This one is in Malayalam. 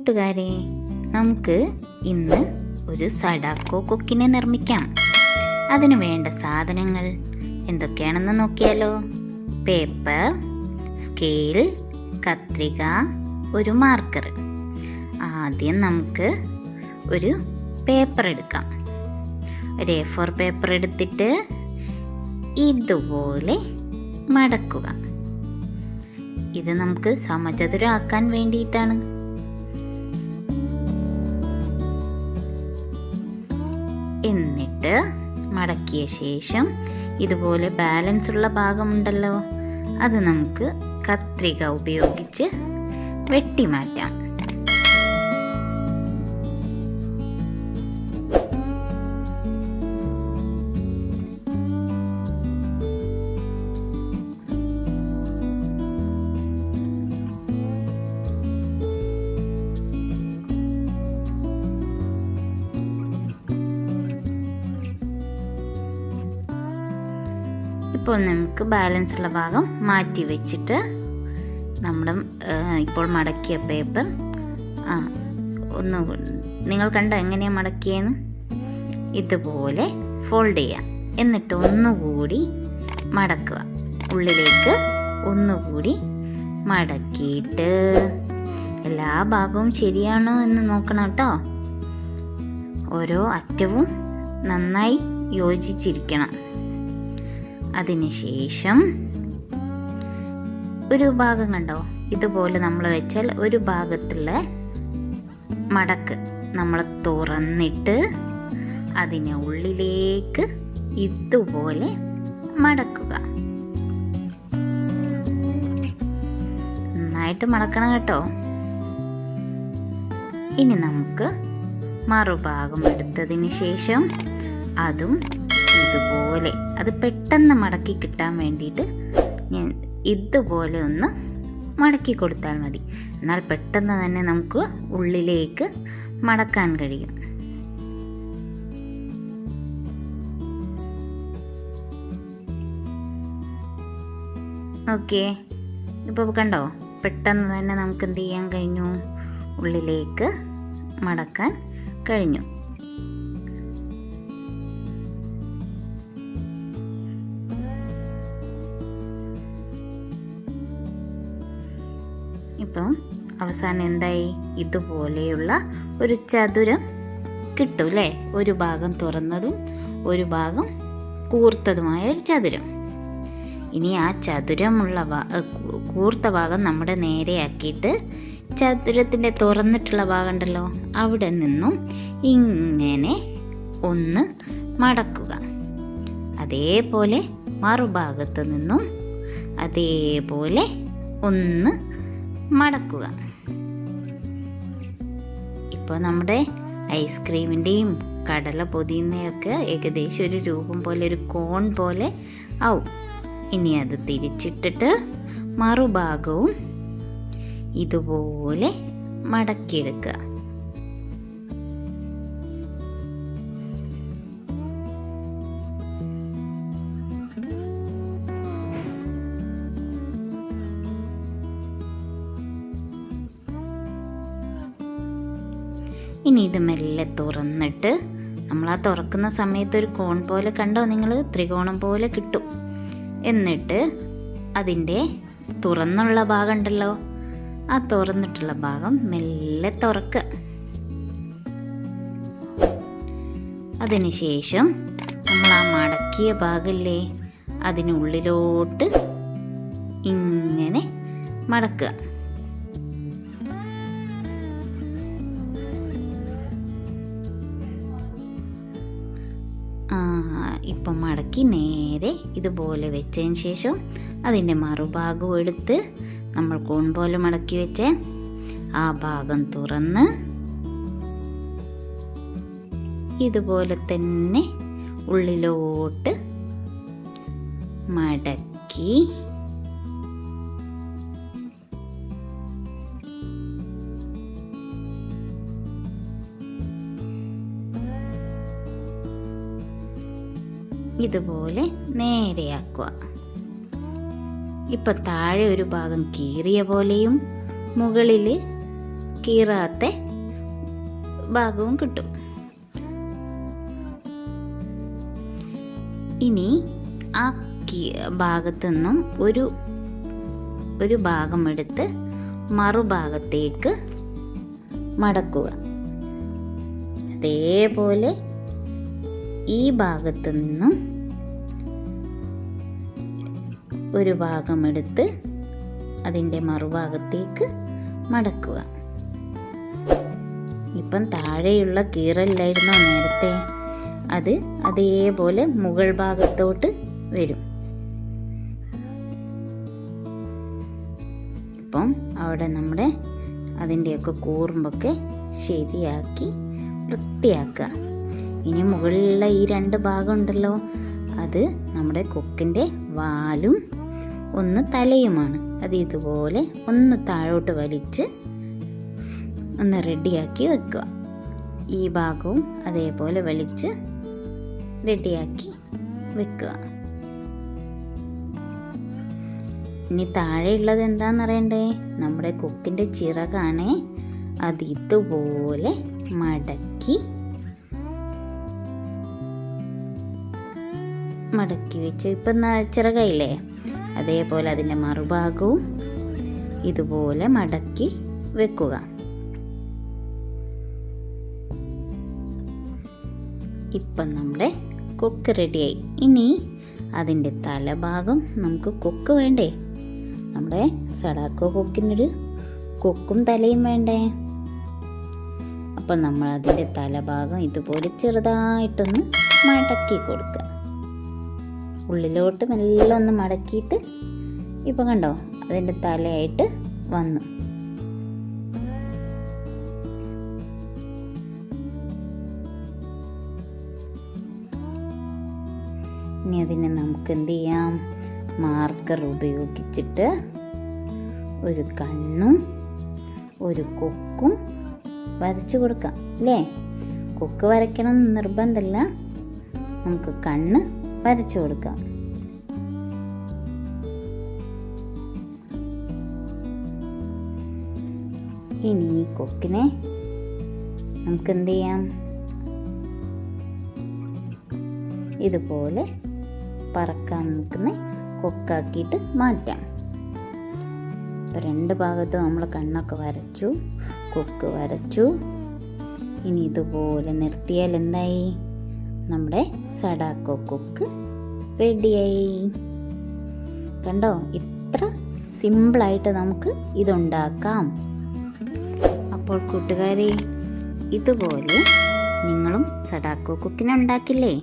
കൂട്ടുകാരെ, നമുക്ക് ഇന്ന് ഒരു സഡാക്കോ കൊക്കിനെ നിർമ്മിക്കാം. അതിനു വേണ്ട സാധനങ്ങൾ എന്തൊക്കെയാണെന്ന് നോക്കിയാലോ. പേപ്പർ, സ്കെയിൽ, കത്രിക, ഒരു മാർക്കർ. ആദ്യം നമുക്ക് ഒരു പേപ്പർ എടുക്കാം. ഒരു A4 പേപ്പർ എടുത്തിട്ട് ഇതുപോലെ മടക്കുക. ഇത് നമുക്ക് സമചതുരമാക്കാൻ വേണ്ടിയിട്ടാണ്. എന്നിട്ട് മടക്കിയ ശേഷം ഇതുപോലെ ബാലൻസ് ഉള്ള ഭാഗമുണ്ടല്ലോ, അത് നമുക്ക് കത്രിക ഉപയോഗിച്ച് വെട്ടിമാറ്റാം. ഇപ്പോൾ നമുക്ക് ബാലൻസ് ഉള്ള ഭാഗം മാറ്റി വെച്ചിട്ട് നമ്മുടെ ഇപ്പോൾ മടക്കിയ പേപ്പർ നിങ്ങൾ കണ്ടോ എങ്ങനെയാണ് മടക്കിയെന്ന്? ഇതുപോലെ ഫോൾഡ് ചെയ്യാം. എന്നിട്ട് ഒന്നുകൂടി മടക്കുക. ഉള്ളിലേക്ക് ഒന്നുകൂടി മടക്കിയിട്ട് എല്ലാ ഭാഗവും ശരിയാണോ എന്ന് നോക്കണം കേട്ടോ. ഓരോ അറ്റവും നന്നായി യോജിച്ചിരിക്കണം. അതിനുശേഷം ഒരു ഭാഗം കണ്ടോ, ഇതുപോലെ നമ്മൾ വെച്ചാൽ ഒരു ഭാഗത്തുള്ള മടക്ക് നമ്മൾ തുറന്നിട്ട് അതിനെ ഉള്ളിലേക്ക് ഇതുപോലെ മടക്കുക. നന്നായിട്ട് മടക്കണം കേട്ടോ. ഇനി നമുക്ക് മറുഭാഗം എടുത്തതിന് ശേഷം അതും ഇതുപോലെ, അത് പെട്ടെന്ന് മടക്കി കിട്ടാൻ വേണ്ടിയിട്ട് ഞാൻ ഇതുപോലെ ഒന്ന് മടക്കി കൊടുത്താൽ മതി. എന്നാൽ പെട്ടെന്ന് തന്നെ നമുക്ക് ഉള്ളിലേക്ക് മടക്കാൻ കഴിയും. ഓക്കെ, ഇപ്പോൾ കണ്ടോ, പെട്ടെന്ന് തന്നെ നമുക്ക് എന്ത് ചെയ്യാൻ കഴിഞ്ഞു? ഉള്ളിലേക്ക് മടക്കാൻ കഴിഞ്ഞു. ഇപ്പം അവസാനം എന്തായി? ഇതുപോലെയുള്ള ഒരു ചതുരം കിട്ടും അല്ലേ? ഒരു ഭാഗം തുറന്നതും ഒരു ഭാഗം കൂർത്തതുമായ ഒരു ചതുരം. ഇനി ആ ചതുരമുള്ള കൂർത്ത ഭാഗം നമ്മുടെ നേരെയാക്കിയിട്ട് ചതുരത്തിൻ്റെ തുറന്നിട്ടുള്ള ഭാഗം ഉണ്ടല്ലോ, അവിടെ നിന്നും ഇങ്ങനെ ഒന്ന് മടക്കുക. അതേപോലെ മറുഭാഗത്ത് നിന്നും അതേപോലെ ഒന്ന് മടക്കുക. ഇപ്പോൾ നമ്മുടെ ഐസ്ക്രീമിൻ്റെയും കടല പൊതിയുന്നയൊക്കെ ഏകദേശം ഒരു രൂപം പോലെ, ഒരു കോൺ പോലെ ആവും. ഇനി അത് തിരിച്ചിട്ടിട്ട് മറുഭാഗവും ഇതുപോലെ മടക്കിയെടുക്കുക. ഇനി ഇത് മെല്ലെ തുറന്നിട്ട്, നമ്മൾ ആ തുറക്കുന്ന സമയത്ത് ഒരു കോൺ പോലെ കണ്ടോ നിങ്ങൾ, ത്രികോണം പോലെ കിട്ടും. എന്നിട്ട് അതിൻ്റെ തുറന്നുള്ള ഭാഗം ഉണ്ടല്ലോ, ആ തുറന്നിട്ടുള്ള ഭാഗം മെല്ലെ തുറക്കുക. അതിനുശേഷം നമ്മൾ ആ മടക്കിയ ഭാഗമില്ലേ, അതിനുള്ളിലോട്ട് ഇങ്ങനെ മടക്കുക. ഇപ്പം മടക്കി നേരെ ഇതുപോലെ വെച്ചതിന് ശേഷം അതിൻ്റെ മറുഭാഗം എടുത്ത് നമ്മൾ കോൺ പോലെ മടക്കി വെച്ച ആ ഭാഗം തുറന്ന് ഇതുപോലെ തന്നെ ഉള്ളിലോട്ട് മടക്കി ഇതുപോലെ നേരെയാക്കുക. ഇപ്പം താഴെ ഒരു ഭാഗം കീറിയ പോലെയും മുകളിൽ കീറാത്ത ഭാഗവും കിട്ടും. ഇനി ആ ഭാഗത്തു നിന്നും ഒരു ഭാഗം എടുത്ത് മറുഭാഗത്തേക്ക് മടക്കുക. അതേപോലെ ഈ ഭാഗത്തു നിന്നും ഒരു ഭാഗം എടുത്ത് അതിൻ്റെ മറുഭാഗത്തേക്ക് മടക്കുക. ഇപ്പം താഴെയുള്ള കീറലില്ലായിരുന്നോ നേരത്തെ, അത് അതേപോലെ മുകൾ ഭാഗത്തോട്ട് വരും. ഇപ്പം അവിടെ നമ്മുടെ അതിൻ്റെയൊക്കെ കൂർമ്പൊക്കെ ശരിയാക്കി വൃത്തിയാക്കുക. ഇനി മുകളിലുള്ള ഈ 2 ഭാഗം ഉണ്ടല്ലോ, അത് നമ്മുടെ കൊക്കിൻ്റെ വാലും ഒന്ന് തലയുമാണ്. അത് ഇതുപോലെ ഒന്ന് താഴോട്ട് വലിച്ച് ഒന്ന് റെഡിയാക്കി വെക്കുക. ഈ ഭാഗവും അതേപോലെ വലിച്ച് റെഡിയാക്കി വെക്കുക. ഇനി താഴെയുള്ളത് എന്താണെന്നറിയണ്ടേ? നമ്മുടെ കൊക്കിൻ്റെ ചിറകാണേ. അത് ഇതുപോലെ മടക്കി വെച്ച് ഇപ്പം ചിറകായില്ലേ, അതേപോലെ അതിൻ്റെ മറുഭാഗവും ഇതുപോലെ മടക്കി വെക്കുക. ഇപ്പം നമ്മുടെ കൊക്ക് റെഡിയായി. ഇനി അതിൻ്റെ തലഭാഗം നമുക്ക് കൊക്ക് വേണ്ടേ? നമ്മുടെ സഡാക്കോ കൊക്കിനൊരു കൊക്കും തലയും വേണ്ടേ? അപ്പം നമ്മൾ അതിൻ്റെ തലഭാഗം ഇതുപോലെ ചെറുതായിട്ടൊന്ന് മടക്കി കൊടുക്കുക. ഉള്ളിലോട്ട് മെല്ലെ ഒന്ന് മടക്കിയിട്ട് ഇപ്പം കണ്ടോ, അതിൻ്റെ തലയായിട്ട് വന്നു. ഇനി അതിനെ നമുക്ക് എന്ത് ചെയ്യാം? മാർക്കർ ഉപയോഗിച്ചിട്ട് ഒരു കണ്ണും ഒരു കൊക്കും വരച്ചു കൊടുക്കാം അല്ലേ? കൊക്ക് വരയ്ക്കണം എന്ന് നിർബന്ധമില്ല, നമുക്ക് കണ്ണ് വരച്ചു കൊടുക്കാം. ഇനി ഈ കൊക്കിനെ നമുക്ക് എന്ത് ചെയ്യാം? ഇതുപോലെ പറക്കാൻ നിൽക്കുന്ന കൊക്കാക്കിയിട്ട് മാറ്റാം. ഇപ്പം 2 ഭാഗത്തും നമ്മൾ കണ്ണൊക്കെ വരച്ചു, കൊക്ക് വരച്ചു. ഇനി ഇതുപോലെ നിർത്തിയാൽ എന്തായി? നമ്മുടെ സഡാക്കോ കൊക്ക് റെഡിയായി. കണ്ടോ, ഇത്ര സിമ്പിളായിട്ട് നമുക്ക് ഇതുണ്ടാക്കാം. അപ്പോൾ കൂട്ടുകാരെ, ഇതുപോലെ നിങ്ങളും സഡാക്കോ കൊക്കിനെ ഉണ്ടാക്കില്ലേ?